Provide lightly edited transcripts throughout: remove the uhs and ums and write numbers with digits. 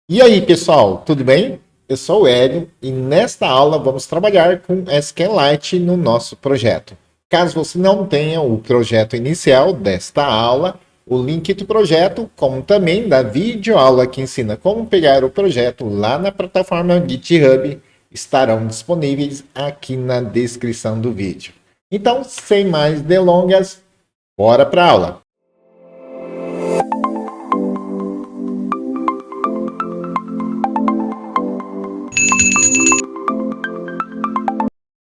E aí, pessoal, tudo bem? Eu sou o Hélio e nesta aula vamos trabalhar com SQLite no nosso projeto. Caso você não tenha o projeto inicial desta aula, o link do projeto, como também da videoaula que ensina como pegar o projeto lá na plataforma GitHub, estarão disponíveis aqui na descrição do vídeo. Então, sem mais delongas, bora para a aula!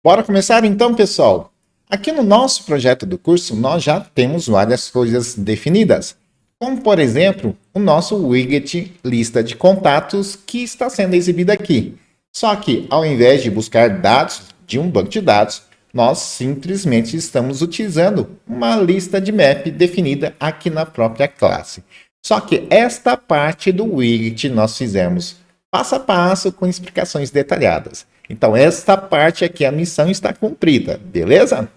Bora começar então, pessoal? Aqui no nosso projeto do curso, nós já temos várias coisas definidas, como por exemplo, o nosso widget lista de contatos que está sendo exibido aqui. Só que, ao invés de buscar dados de um banco de dados, nós simplesmente estamos utilizando uma lista de map definida aqui na própria classe. Só que esta parte do widget nós fizemos passo a passo com explicações detalhadas. Então, esta parte aqui, a missão está cumprida, beleza?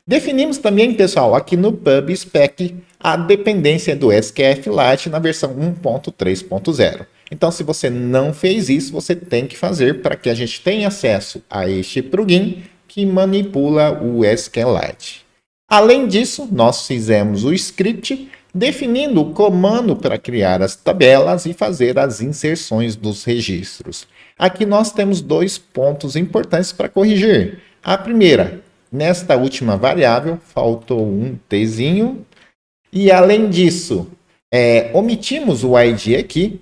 Definimos também, pessoal, aqui no PubSpec, a dependência do SQLite na versão 1.3.0. Então, se você não fez isso, você tem que fazer para que a gente tenha acesso a este plugin que manipula o SQLite. Além disso, nós fizemos o script definindo o comando para criar as tabelas e fazer as inserções dos registros. Aqui nós temos dois pontos importantes para corrigir. A primeira, nesta última variável, faltou um tzinho. E além disso, omitimos o ID aqui,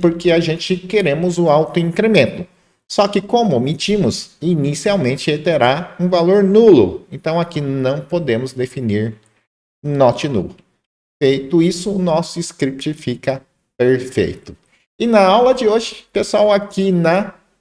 porque a gente queremos o autoincremento. Só que como omitimos, inicialmente ele terá um valor nulo. Então aqui não podemos definir not null. Feito isso, o nosso script fica perfeito. E na aula de hoje, pessoal, aqui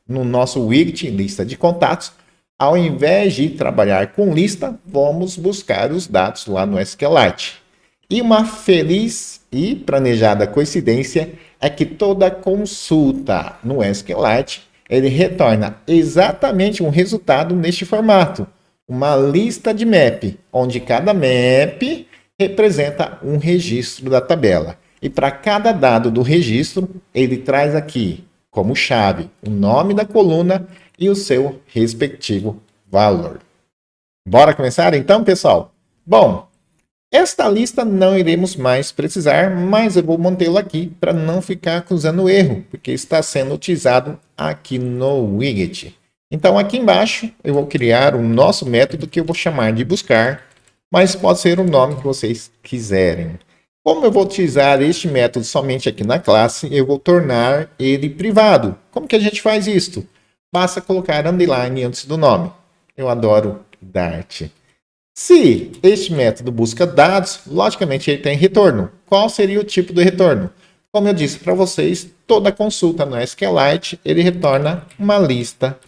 no nosso widget, lista de contatos, ao invés de trabalhar com lista, vamos buscar os dados lá no SQLite. E uma feliz e planejada coincidência é que toda consulta no SQLite, ele retorna exatamente um resultado neste formato. Uma lista de map, onde cada map representa um registro da tabela. E para cada dado do registro, ele traz aqui, como chave, o nome da coluna e o seu respectivo valor. Bora começar então, pessoal? Bom, esta lista não iremos mais precisar, mas eu vou mantê-la aqui para não ficar acusando erro, porque está sendo utilizado aqui no widget. Então, aqui embaixo, eu vou criar o nosso método que eu vou chamar de buscar, mas pode ser o nome que vocês quiserem. Como eu vou utilizar este método somente aqui na classe, eu vou tornar ele privado. Como que a gente faz isso? Basta colocar underline antes do nome. Eu adoro Dart. Se este método busca dados, logicamente ele tem retorno. Qual seria o tipo do retorno? Como eu disse para vocês, toda consulta no SQLite, ele retorna uma lista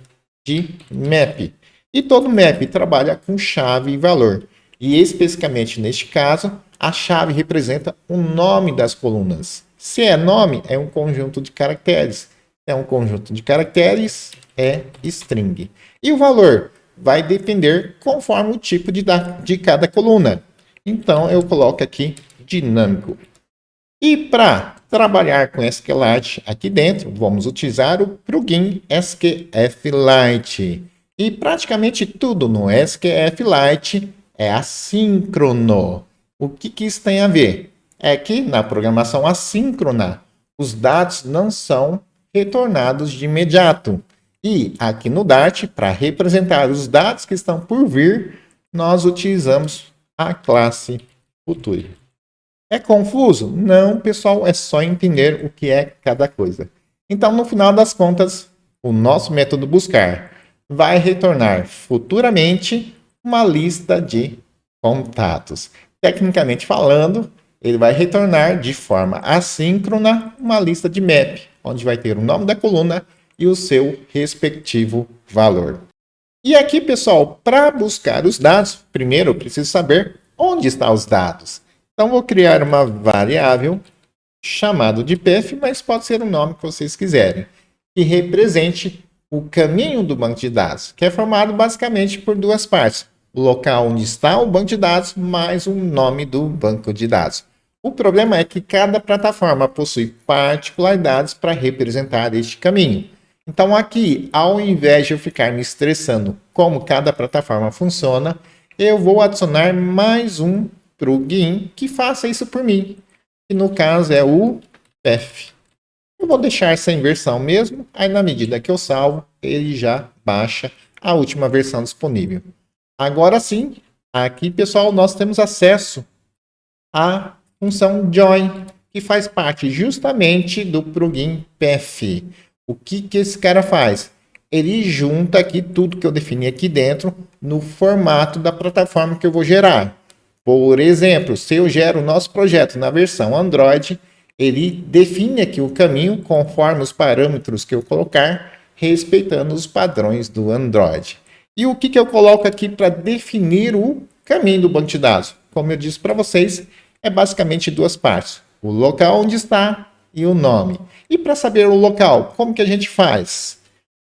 de map. E todo map trabalha com chave e valor. E especificamente neste caso, a chave representa o nome das colunas. Se é nome, é um conjunto de caracteres. É um conjunto de caracteres, é string. E o valor vai depender conforme o tipo de cada coluna. Então, eu coloco aqui dinâmico. E para trabalhar com SQLite aqui dentro, vamos utilizar o plugin SQFlite. E praticamente tudo no SQFlite é assíncrono. O que isso tem a ver? É que na programação assíncrona, os dados não são retornados de imediato. E aqui no Dart, para representar os dados que estão por vir, nós utilizamos a classe Future. É confuso? Não, pessoal, é só entender o que é cada coisa. Então, no final das contas, o nosso método buscar vai retornar futuramente uma lista de contatos. Tecnicamente falando, ele vai retornar de forma assíncrona uma lista de map, onde vai ter o nome da coluna e o seu respectivo valor. E aqui, pessoal, para buscar os dados, primeiro eu preciso saber onde estão os dados. Então, vou criar uma variável chamada de path, mas pode ser o nome que vocês quiserem, que represente o caminho do banco de dados, que é formado basicamente por duas partes. O local onde está o banco de dados, mais o nome do banco de dados. O problema é que cada plataforma possui particularidades para representar este caminho. Então aqui, ao invés de eu ficar me estressando como cada plataforma funciona, eu vou adicionar mais um plugin que faça isso por mim. Que no caso é o PEF. Eu vou deixar sem versão mesmo, aí na medida que eu salvo, ele já baixa a última versão disponível. Agora sim, aqui pessoal, nós temos acesso à função Join, que faz parte justamente do plugin PEF. O que esse cara faz? Ele junta aqui tudo que eu defini aqui dentro no formato da plataforma que eu vou gerar. Por exemplo, se eu gero o nosso projeto na versão Android, ele define aqui o caminho conforme os parâmetros que eu colocar, respeitando os padrões do Android. E o que eu coloco aqui para definir o caminho do banco de dados? Como eu disse para vocês, é basicamente duas partes. O local onde está e o nome. E para saber o local, como que a gente faz?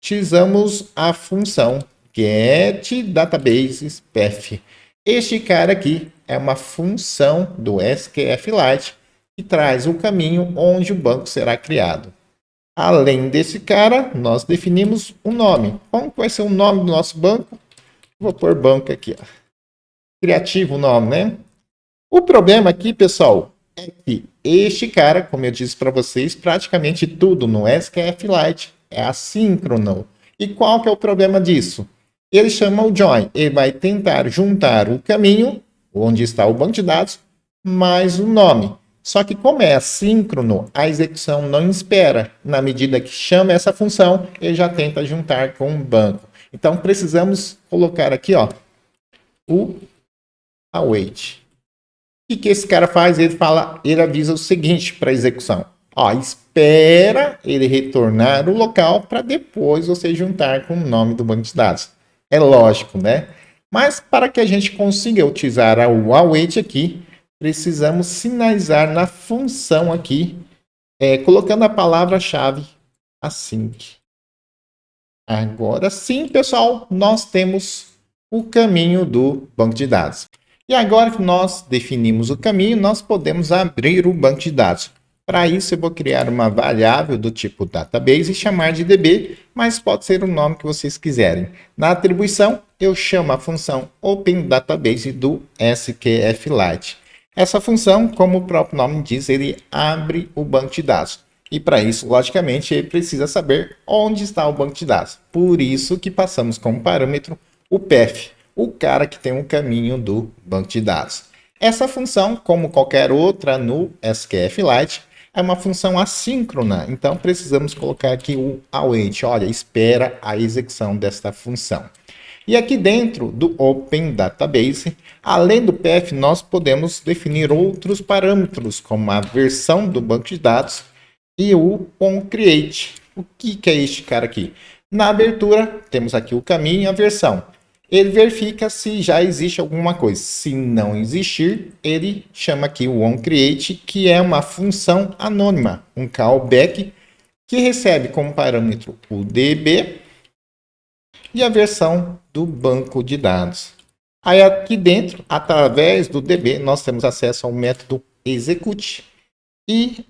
Utilizamos a função getDatabases.pef. Este cara aqui é uma função do SQLite que traz o caminho onde o banco será criado. Além desse cara, nós definimos um nome. Como vai ser o nome do nosso banco? Vou pôr banco aqui. Ó. Criativo o nome, né? O problema aqui, pessoal, é que este cara, como eu disse para vocês, praticamente tudo no SQLite é assíncrono. E qual que é o problema disso? Ele chama o join. Ele vai tentar juntar o caminho, onde está o banco de dados, mais o nome. Só que como é assíncrono, a execução não espera. Na medida que chama essa função, ele já tenta juntar com o banco. Então, precisamos colocar aqui ó, o await. O que esse cara faz? Ele avisa o seguinte para a execução. Ó, espera ele retornar o local para depois você juntar com o nome do banco de dados. É lógico, né? Mas para que a gente consiga utilizar o await aqui, precisamos sinalizar na função aqui, colocando a palavra-chave async. Agora sim, pessoal, nós temos o caminho do banco de dados. E agora que nós definimos o caminho, nós podemos abrir o banco de dados. Para isso, eu vou criar uma variável do tipo database e chamar de DB, mas pode ser o nome que vocês quiserem. Na atribuição, eu chamo a função OpenDatabase do SQLite. Essa função, como o próprio nome diz, ele abre o banco de dados. E para isso, logicamente, ele precisa saber onde está o banco de dados. Por isso que passamos como parâmetro o PEF, o cara que tem o caminho do banco de dados. Essa função, como qualquer outra no SQLite, é uma função assíncrona. Então, precisamos colocar aqui o await. Olha, espera a execução desta função. E aqui dentro do Open Database, além do PEF, nós podemos definir outros parâmetros, como a versão do banco de dados e o onCreate. O que é este cara aqui? Na abertura, temos aqui o caminho e a versão. Ele verifica se já existe alguma coisa. Se não existir, ele chama aqui o onCreate, que é uma função anônima, um callback, que recebe como parâmetro o DB e a versão do banco de dados. Aí aqui dentro, através do DB, nós temos acesso ao método execute e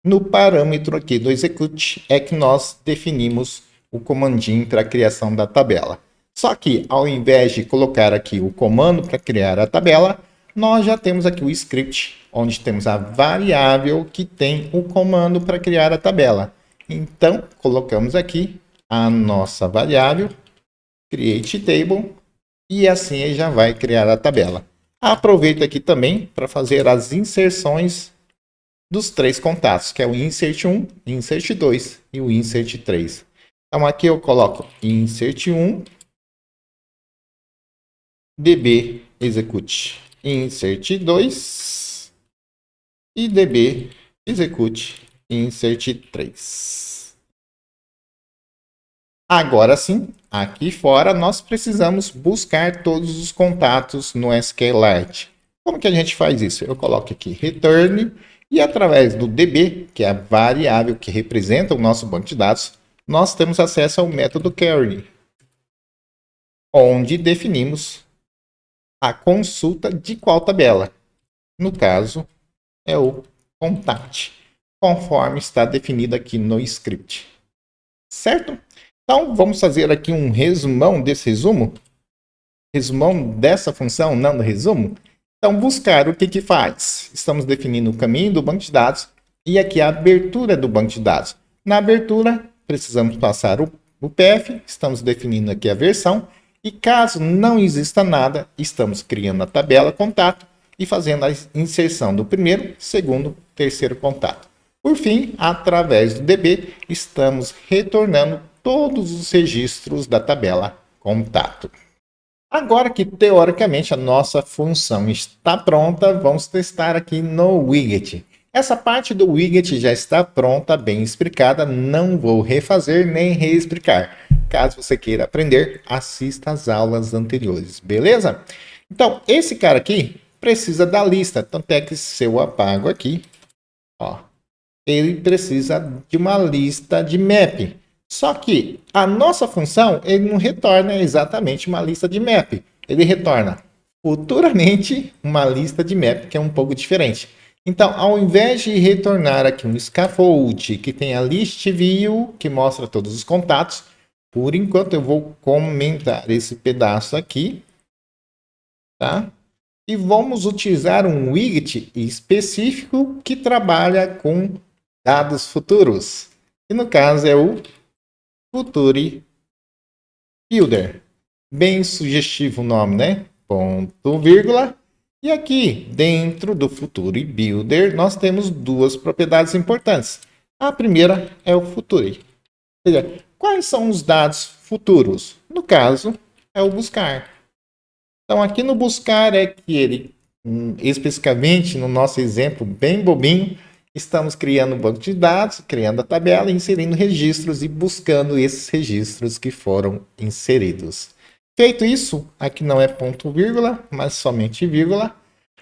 no parâmetro aqui do execute é que nós definimos o comandinho para a criação da tabela. Só que ao invés de colocar aqui o comando para criar a tabela, nós já temos aqui o script, onde temos a variável que tem o comando para criar a tabela. Então, colocamos aqui a nossa variável, create table, e assim ele já vai criar a tabela. Aproveito aqui também para fazer as inserções dos três contatos, que é o insert 1, insert 2 e o insert 3. Então aqui eu coloco insert 1, db execute insert 2 e db execute insert 3. Agora sim, aqui fora nós precisamos buscar todos os contatos no SQLite. Como que a gente faz isso? Eu coloco aqui return e através do DB, que é a variável que representa o nosso banco de dados, nós temos acesso ao método query, onde definimos a consulta de qual tabela. No caso, é o contact, conforme está definido aqui no script. Certo? Então, vamos fazer aqui um resumão desse resumo. Resumão dessa função, não do resumo. Então, buscar o que faz? Estamos definindo o caminho do banco de dados e aqui a abertura do banco de dados. Na abertura, precisamos passar o PF, estamos definindo aqui a versão e caso não exista nada, estamos criando a tabela contato e fazendo a inserção do primeiro, segundo, terceiro contato. Por fim, através do DB, estamos retornando todos os registros da tabela contato. Agora que, teoricamente, a nossa função está pronta, vamos testar aqui no widget. Essa parte do widget já está pronta, bem explicada, não vou refazer nem reexplicar. Caso você queira aprender, assista às aulas anteriores, beleza? Então, esse cara aqui precisa da lista, tanto é que se eu apago aqui, ó, ele precisa de uma lista de map. Só que a nossa função, ele não retorna exatamente uma lista de map. Ele retorna futuramente uma lista de map, que é um pouco diferente. Então, ao invés de retornar aqui um scaffold que tem a list view, que mostra todos os contatos, por enquanto eu vou comentar esse pedaço aqui, tá? E vamos utilizar um widget específico que trabalha com dados futuros. E no caso é o Future Builder. Bem sugestivo o nome, né? Ponto, vírgula. E aqui, dentro do Future Builder, nós temos duas propriedades importantes. A primeira é o Future. Ou seja, quais são os dados futuros? No caso, é o buscar. Então, aqui no buscar é que ele, especificamente no nosso exemplo bem bobinho, estamos criando um banco de dados, criando a tabela, inserindo registros e buscando esses registros que foram inseridos. Feito isso, aqui não é ponto vírgula, mas somente vírgula.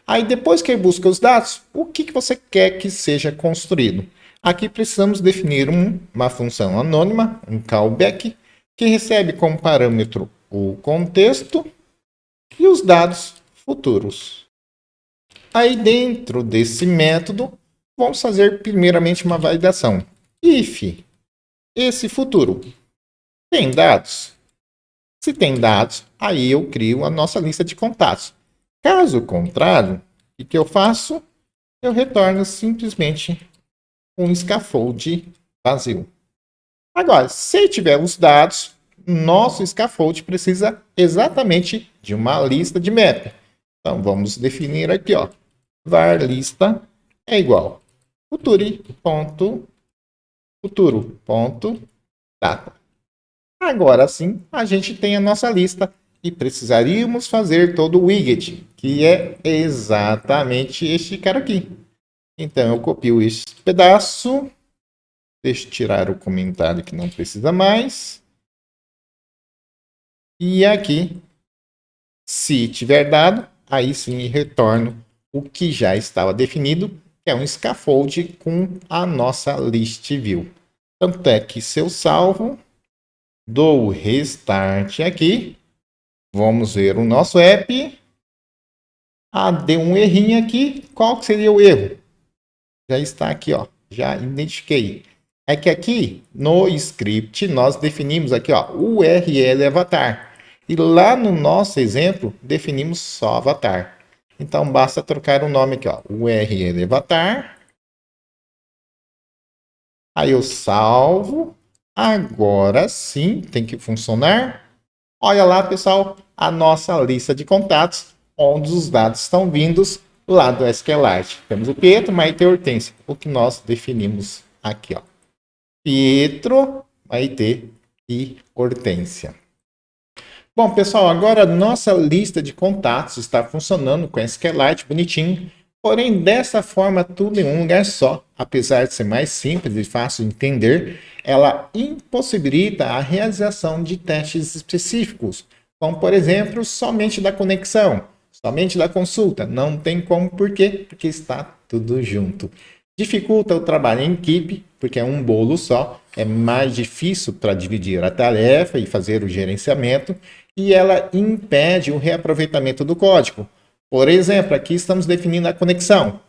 Aí depois que ele busca os dados, o que você quer que seja construído? Aqui precisamos definir uma função anônima, um callback, que recebe como parâmetro o contexto e os dados futuros. Aí dentro desse método, vamos fazer primeiramente uma validação. If esse futuro tem dados? Se tem dados, aí eu crio a nossa lista de contatos. Caso contrário, o que eu faço? Eu retorno simplesmente um scaffold vazio. Agora, se tiver os dados, nosso scaffold precisa exatamente de uma lista de map. Então, vamos definir aqui, ó, var lista é igual futuro.data. Agora sim, a gente tem a nossa lista e precisaríamos fazer todo o widget, que é exatamente este cara aqui. Então, eu copio esse pedaço, deixa eu tirar o comentário que não precisa mais. E aqui, se tiver dado, aí sim retorno o que já estava definido, que é um scaffold com a nossa list view. Tanto é que se eu salvo, dou restart aqui, vamos ver o nosso app. Ah, deu um errinho aqui. Qual seria o erro? Já está aqui, ó. Já identifiquei. É que aqui no script nós definimos aqui, ó, URL avatar. E lá no nosso exemplo definimos só avatar. Então basta trocar o nome aqui, ó, URL avatar. Aí eu salvo. Agora sim, tem que funcionar. Olha lá, pessoal, a nossa lista de contatos, onde os dados estão vindos lá do SQLite. Temos o Pietro, Maite e Hortência, o que nós definimos aqui, ó. Pietro, Maite e Hortência. Bom, pessoal, agora a nossa lista de contatos está funcionando com SQLite bonitinho. Porém, dessa forma, tudo em um lugar só, apesar de ser mais simples e fácil de entender, ela impossibilita a realização de testes específicos, como, por exemplo, somente da conexão, somente da consulta. Não tem como, por quê? Porque está tudo junto. Dificulta o trabalho em equipe, porque é um bolo só, é mais difícil para dividir a tarefa e fazer o gerenciamento, e ela impede o reaproveitamento do código. Por exemplo, aqui estamos definindo a conexão.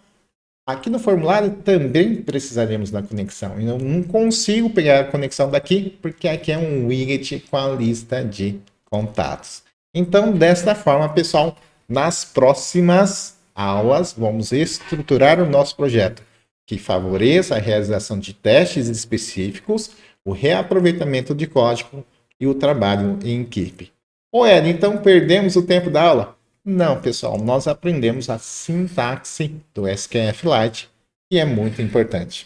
Aqui no formulário também precisaremos da conexão. Eu não consigo pegar a conexão daqui, porque aqui é um widget com a lista de contatos. Então, desta forma, pessoal, nas próximas aulas, vamos estruturar o nosso projeto que favoreça a realização de testes específicos, o reaproveitamento de código e o trabalho em equipe. Ed, então perdemos o tempo da aula? Não, pessoal, nós aprendemos a sintaxe do SQF Lite, que é muito importante.